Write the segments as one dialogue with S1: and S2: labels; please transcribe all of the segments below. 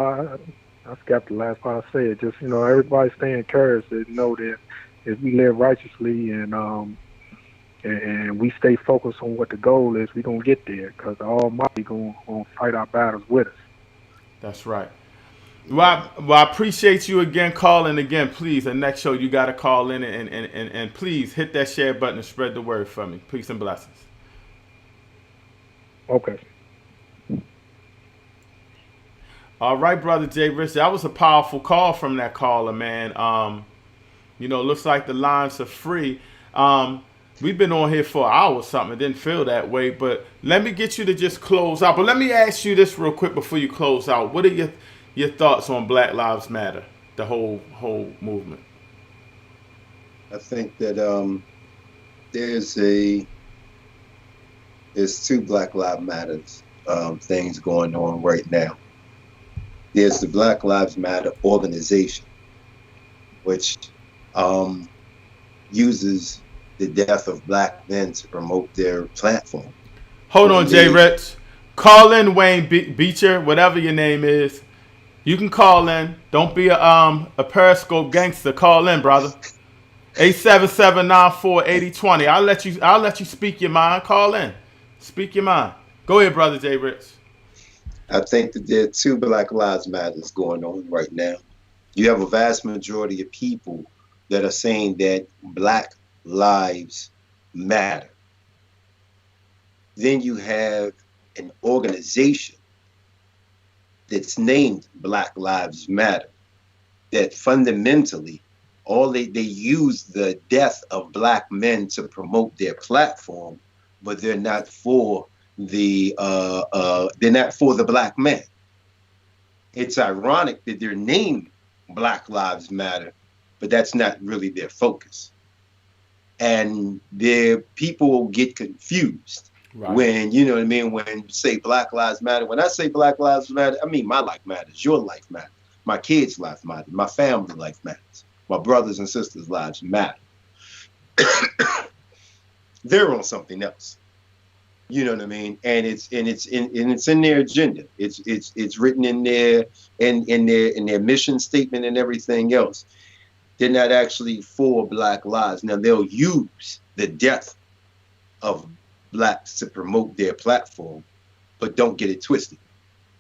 S1: I, I forgot the last part I said. Just everybody stay encouraged to know that if we live righteously and we stay focused on what the goal is, we gonna get there. Cause the Almighty gonna fight our battles with us.
S2: That's right.
S3: Amen.
S2: I appreciate you again calling again. Please, the next show you got to call in and please hit that share button and spread the word for me. Peace and blessings.
S1: Okay.
S2: All right, brother Jay Rich, that was a powerful call from that caller, man. Looks like the lines are free. We've been on here for an hour or something. It didn't feel that way, but let me get you to just close out. But let me ask you this real quick before you close out. What are your thoughts on Black Lives Matter, the whole movement?
S3: I think that there's a there's two Black Lives Matters things going on right now. There's the Black Lives Matter organization, which um, uses the death of black men to promote their platform.
S2: Hold on,
S3: And
S2: Jay
S3: they,
S2: Rich. Call in Wayne Beecher, whatever your name is. You can call in. Don't be a Periscope gangster. Call in, brother. 877-94-8020. I'll let you speak your mind. Call in. Speak your mind. Go ahead, brother Jay Rich.
S3: I think that there are two Black Lives Matters going on right now. You have a vast majority of people that are saying that Black lives matter. Then you have an organization that's named Black Lives Matter that fundamentally they use the death of black men to promote their platform, but they're not for the black man. It's ironic that they're named Black Lives Matter, but that's not really their focus. And their people get confused
S2: Right.
S3: when, you know what I mean, when you say Black Lives Matter. When I say Black Lives Matter, I mean my life matters, your life matters, my kids' life matters, my family life matters, my brothers and sisters' lives matter. They're on something else. You know what I mean? And it's in their agenda. It's written in their mission statement and everything else. They're not actually for black lives. Now they'll use the death of blacks to promote their platform, but don't get it twisted.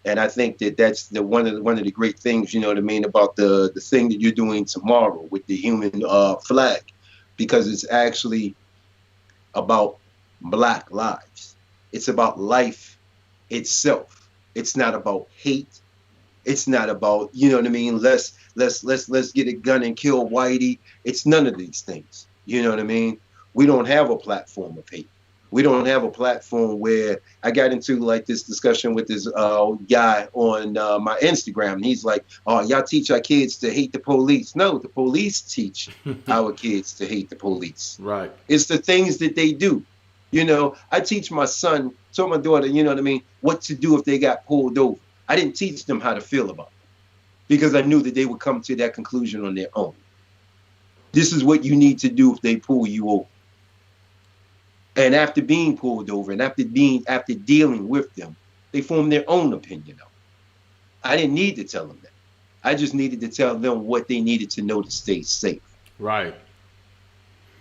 S3: And I think that that's the one of the great things, you know what I mean, about the thing that you're doing tomorrow with the human flag, because it's actually about black lives. It's about life itself. It's not about hate. It's not about, you know what I mean, let's get a gun and kill Whitey. It's none of these things. You know what I mean? We don't have a platform of hate. We don't have a platform where I got into like this discussion with this guy on my Instagram. And he's like, oh, y'all teach our kids to hate the police. No, the police teach our kids to hate the police.
S2: Right.
S3: It's the things that they do. You know, I teach my son, told my daughter, you know what I mean, what to do if they got pulled over. I didn't teach them how to feel about it because I knew that they would come to that conclusion on their own. This is what you need to do if they pull you over. And after being pulled over and after dealing with them, they form their own opinion of it. I didn't need to tell them that. I just needed to tell them what they needed to know to stay safe.
S2: Right.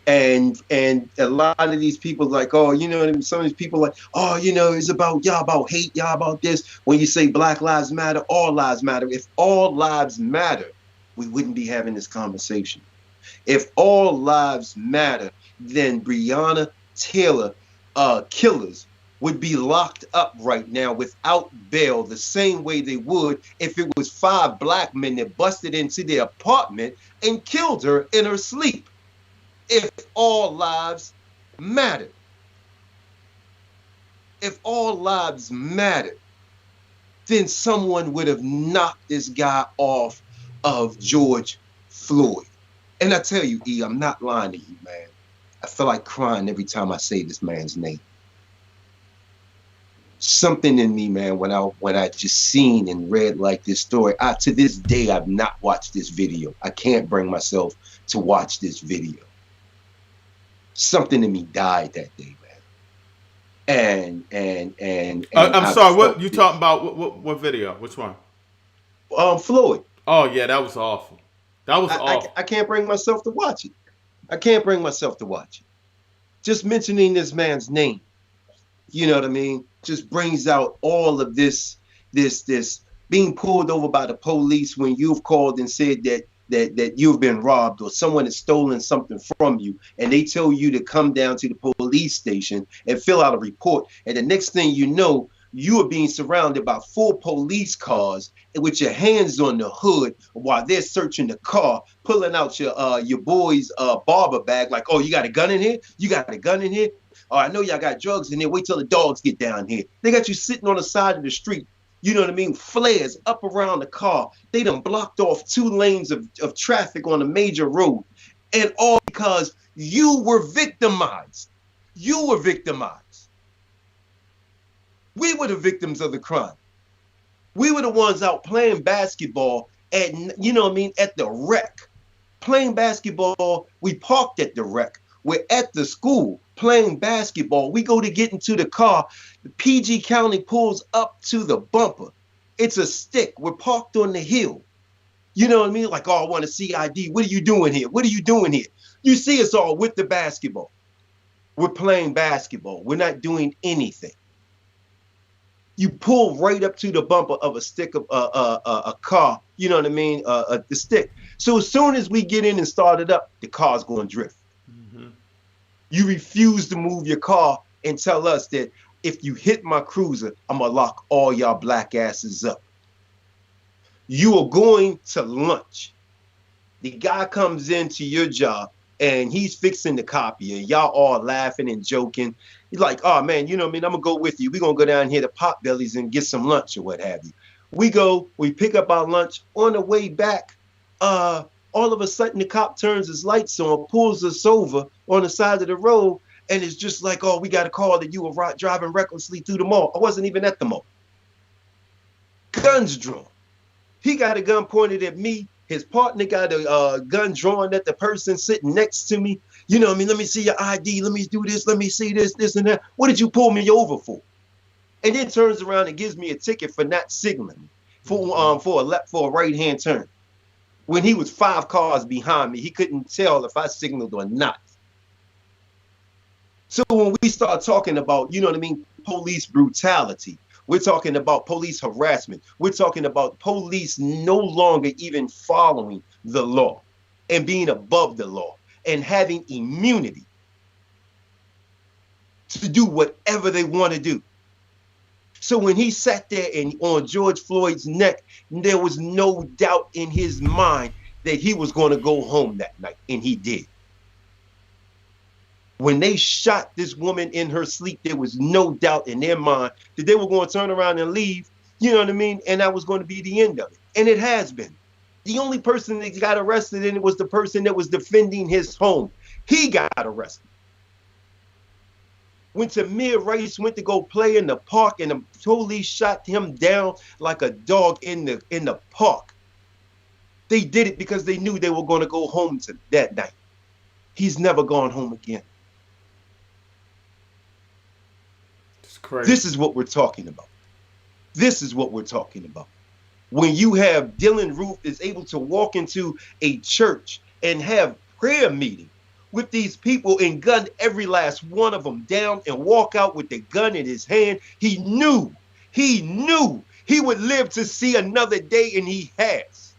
S3: And a lot of these people like, oh, you know, some of these people like, oh, you know, it's about y'all about hate, y'all about this. When you say Black Lives Matter, all lives matter. If all lives matter, we wouldn't be having this conversation. If all lives matter, then Breonna Taylor killers would be locked up right now without bail, the same way they would if it was 5 black men that busted into their apartment and killed her in her sleep. If all lives mattered. If all lives mattered, then someone would have knocked this guy off of George Floyd. And I tell you, E, I'm not lying to you, man. I feel like crying every time I say this man's name. Something in me, man, when I just seen and read like this story, to this day, I've not watched this video. I can't bring myself to watch this video. Something in me died that day, man. And
S2: I'm
S3: I
S2: sorry.
S3: felt
S2: What you
S3: this.
S2: talking about? What video? Which one?
S3: Floyd.
S2: Oh yeah, that was awful. That was awful.
S3: I can't bring myself to watch it. I can't bring myself to watch it. Just mentioning this man's name, you know what I mean, just brings out all of this being pulled over by the police when you've called and said that you've been robbed or someone has stolen something from you, and they tell you to come down to the police station and fill out a report, and the next thing you know, you are being surrounded by 4 police cars with your hands on the hood while they're searching the car, pulling out your boy's barber bag, like, oh, you got a gun in here? You got a gun in here? Oh, I know y'all got drugs in there. Wait till the dogs get down here. They got you sitting on the side of the street. You know what I mean? Flares up around the car. They done blocked off 2 lanes of traffic on a major road. And all because you were victimized. You were victimized. We were the victims of the crime. We were the ones out playing basketball at, you know what I mean, at the rec. Playing basketball, we parked at the rec. We're at the school playing basketball. We go to get into the car. The PG County pulls up to the bumper. It's a stick. We're parked on the hill. You know what I mean? Like, oh, I want to see ID. What are you doing here? What are you doing here? You see us all with the basketball. We're playing basketball. We're not doing anything. You pull right up to the bumper of a stick of a car. You know what I mean? The stick. So as soon as we get in and start it up, the car's going to drift. Mm-hmm. You refuse to move your car and tell us that if you hit my cruiser, I'm going to lock all y'all black asses up. You are going to lunch. The guy comes into your job and he's fixing the copy and y'all all laughing and joking. He's like, oh man, you know what I mean? I'm going to go with you. We're going to go down here to Potbelly's and get some lunch or what have you. We go, we pick up our lunch. On the way back, all of a sudden the cop turns his lights on, pulls us over on the side of the road, and it's just like, oh, we got a call that you were driving recklessly through the mall. I wasn't even at the mall. Guns drawn. He got a gun pointed at me. His partner got a gun drawn at the person sitting next to me. You know what I mean? Let me see your ID. Let me do this. Let me see this, this, and that. What did you pull me over for? And then turns around and gives me a ticket for not signaling for a right-hand turn. When he was 5 cars behind me, he couldn't tell if I signaled or not. So when we start talking about, you know what I mean, police brutality, we're talking about police harassment. We're talking about police no longer even following the law and being above the law and having immunity to do whatever they want to do. So when he sat there and on George Floyd's neck, there was no doubt in his mind that he was going to go home that night, and he did. When they shot this woman in her sleep, there was no doubt in their mind that they were going to turn around and leave, you know what I mean? And that was going to be the end of it. And it has been. The only person that got arrested in it was the person that was defending his home. He got arrested. When Tamir Rice went to go play in the park and the police shot him down like a dog in the park, they did it because they knew they were going to go home that night. He's never gone home again.
S2: It's crazy.
S3: This is what we're talking about. This is what we're talking about. When you have Dylan Roof is able to walk into a church and have prayer meeting with these people and gun every last one of them down and walk out with the gun in his hand, he knew he would live to see another day, and he has.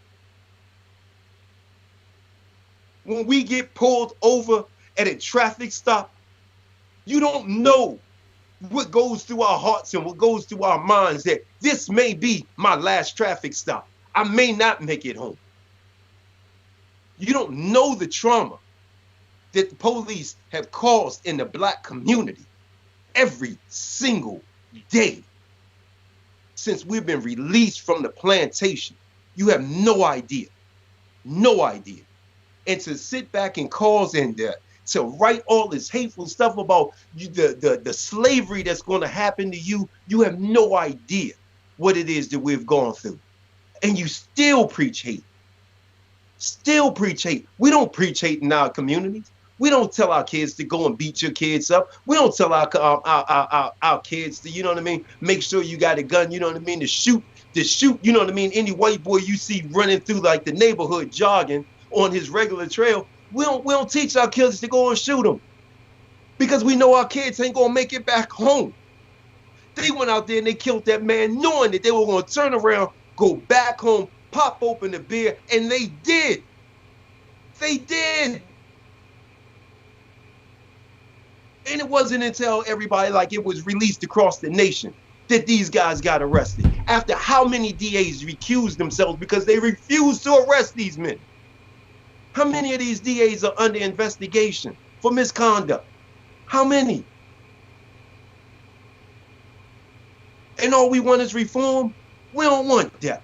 S3: When we get pulled over at a traffic stop, you don't know what goes through our hearts and what goes through our minds that this may be my last traffic stop. I may not make it home. You don't know the trauma that the police have caused in the black community every single day since we've been released from the plantation. You have no idea. No idea. And to sit back and cause and to write all this hateful stuff about the slavery that's going to happen to you, you have no idea what it is that we've gone through. And you still preach hate. Still preach hate. We don't preach hate in our communities. We don't tell our kids to go and beat your kids up. We don't tell our kids to, you know what I mean, make sure you got a gun, you know what I mean, to shoot to shoot, you know what I mean, any white boy you see running through like the neighborhood jogging on his regular trail. We don't teach our kids to go and shoot them, because we know our kids ain't gonna make it back home. They went out there and they killed that man knowing that they were gonna turn around, go back home, pop open the beer, and they did. They did. And it wasn't until everybody, like, it was released across the nation that these guys got arrested. After how many DAs recused themselves because they refused to arrest these men? How many of these DAs are under investigation for misconduct? How many? And all we want is reform? We don't want that.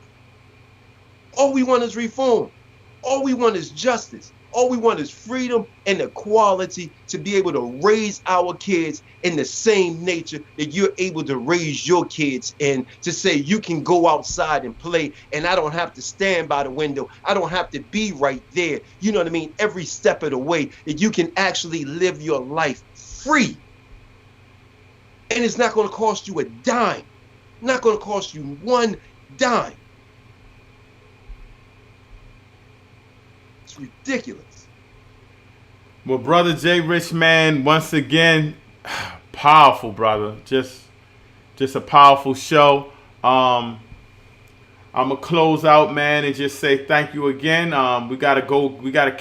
S3: All we want is reform. All we want is justice. All we want is freedom and equality to be able to raise our kids in the same nature that you're able to raise your kids in, to say you can go outside and play and I don't have to stand by the window. I don't have to be right there. You know what I mean? Every step of the way, that you can actually live your life free. And it's not going to cost you a dime. Not going to cost you one dime. It's ridiculous.
S2: Well, brother JRICH, man, once again, powerful, brother. Just a powerful show. I'm gonna close out, man, and just say thank you again. We gotta go. We gotta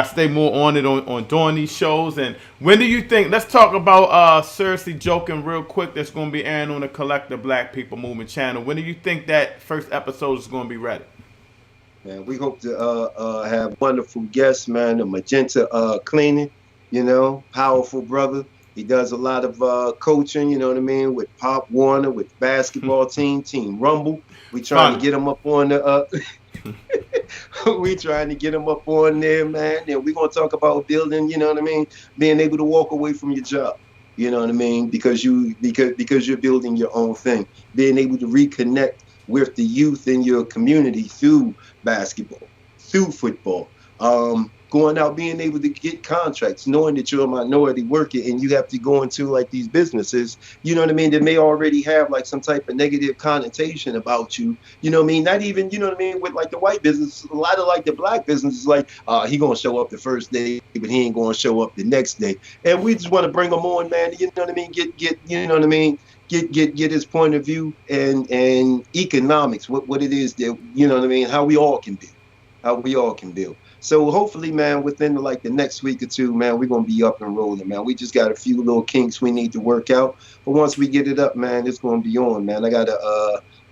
S2: stay more on it on doing these shows. And when do you think? Let's talk about Seriously Joking real quick. That's gonna be airing on the Collective Black People Movement channel. When do you think that first episode is gonna be ready?
S3: Man, we hope to have wonderful guests, man. The Magenta Cleaning, you know, powerful brother. He does a lot of coaching, you know what I mean, with Pop Warner, with basketball team Rumble. We trying to get him up on the we trying to get him up on there, man. And we're gonna talk about building, you know what I mean, being able to walk away from your job. You know what I mean? Because you're building your own thing. Being able to reconnect with the youth in your community through basketball, through football, going out, being able to get contracts, knowing that you're a minority worker and you have to go into like these businesses, you know what I mean, that may already have like some type of negative connotation about you, you know what I mean, not even, you know what I mean, with like the white business, a lot of like the black businesses, like he gonna show up the first day, but he ain't gonna show up the next day, and we just want to bring them on, man, you know what I mean, get you know what I mean, get his point of view and economics, what it is that, you know what I mean, how we all can build. So hopefully, man, within like the next week or two, man, we're going to be up and rolling, man. We just got a few little kinks we need to work out. But once we get it up, man, it's going to be on, man. I got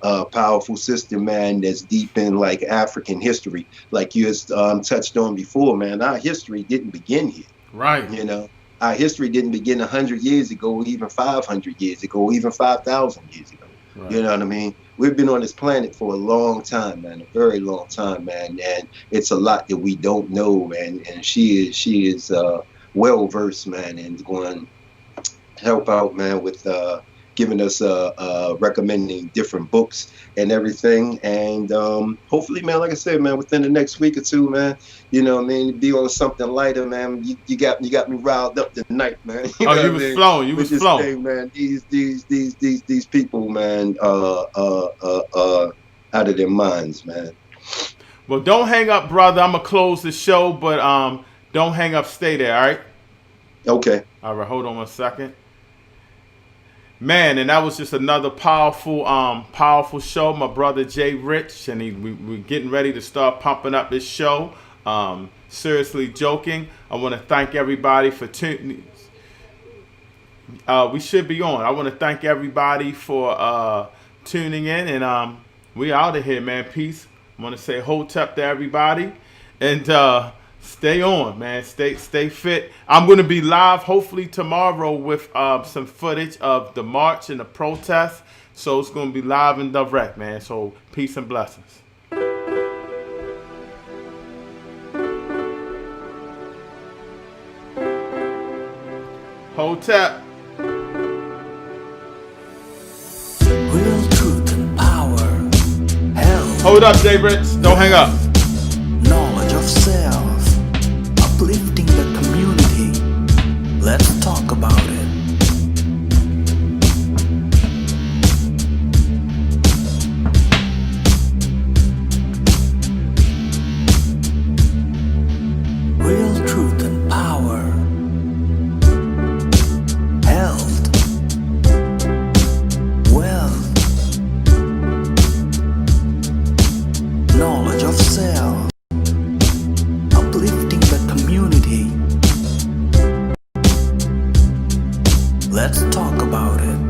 S3: a powerful sister, man, that's deep in like African history. Like you touched on before, man, our history didn't begin here.
S2: Right.
S3: You know, our history didn't begin 100 years ago, even 500 years ago, even 5,000 years ago. Right. You know what I mean? We've been on this planet for a long time, man, a very long time, man, and it's a lot that we don't know, man. And she is well versed, man, and going to help out, man, with giving us recommending different books and everything. And hopefully, man, like I said, man, within the next week or two, man, you know what I mean, be on something lighter, man. You got me riled up tonight, man.
S2: You was flowing. You was flowing.
S3: Thing, man. These people, man, out of their minds, man.
S2: Well, don't hang up, brother. I'm gonna close the show, but don't hang up. Stay there, all right?
S3: Okay.
S2: All right. Hold on 1 second. Man, and that was just another powerful show. My brother JRICH, and we're getting ready to start pumping up this show. Seriously Joking. I want to thank everybody for tuning. We should be on. I want to thank everybody for tuning in, and we out of here, man. Peace. I want to say hotep to everybody, and stay on, man. Stay fit. I'm going to be live hopefully tomorrow with some footage of the march and the protest. So it's going to be live and direct, man. So peace and blessings. Hotep.
S4: Real truth and power. Health.
S2: Hold up, JRICH. Don't hang up.
S4: Knowledge of self. Uplifting the community. Let's talk about it. about it.